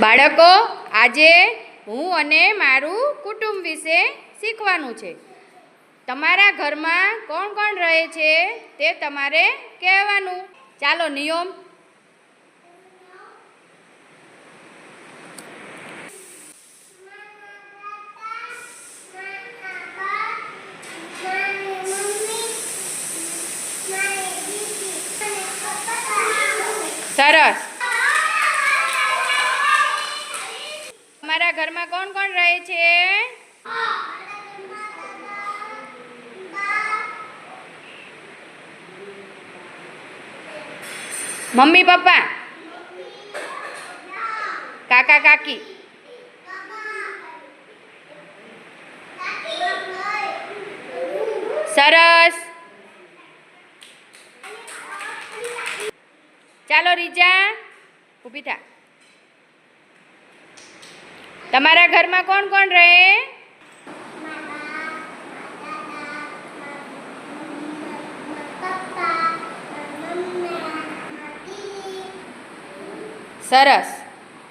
બાળકો, આજે હું અને મારું કુટુંબ વિશે શીખવાનું છે. તમારા ઘરમાં કોણ કોણ રહે છે તે તમારે કહેવાનું. ચાલો નિયમ. સરસ. તમારા ઘરમાં કોણ કોણ રહે છે? મમ્મી પપ્પા, કાકા કાકી, સરસ. ચાલો રીજા, ઊભી થા. તમારા ઘરમાં કોણ કોણ રહે? સરસ.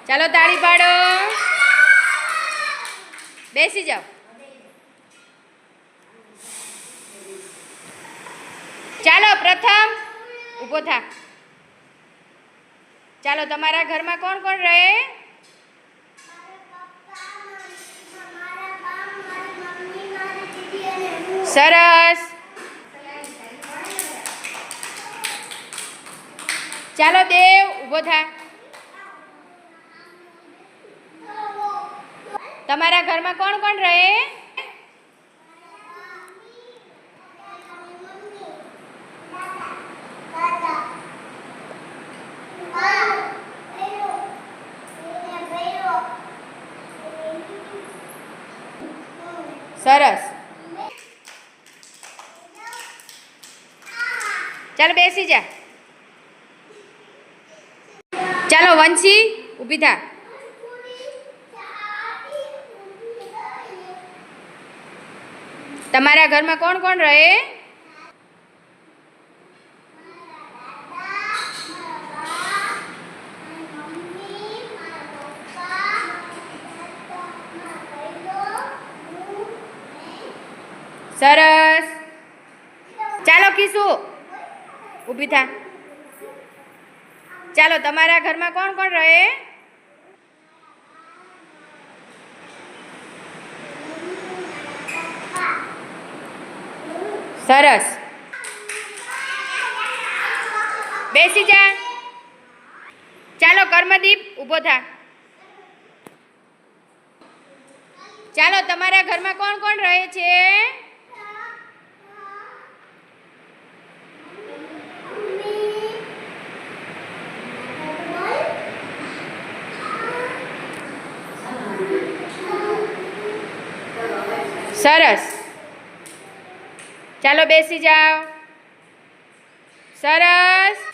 ચાલો તાળી પાડો. બેસી જાઓ. ચાલો પ્રથમ ઊભો થા. ચાલો તમારા ઘરમાં કોણ કોણ રહે? સરસ. ચાલો દેવ, ઊભો થા. તમારા ઘરમાં કોણ કોણ રહે? સરસ. ચાલો બેસી જા. ચાલો વંશી, ઊભી થા. તમારા ઘરમાં કોણ કોણ રહે? સરસ. ચાલો કિશુ, ઊભી થા. ચાલો તમારા ઘરમાં કોણ કોણ રહે? સરસ. બેસી જા. ચાલો કર્મદીપ, ઊભો થા. ચાલો તમારા ઘરમાં કોણ કોણ રહે છે? સરસ. ચાલો બેસી જાઓ. સરસ.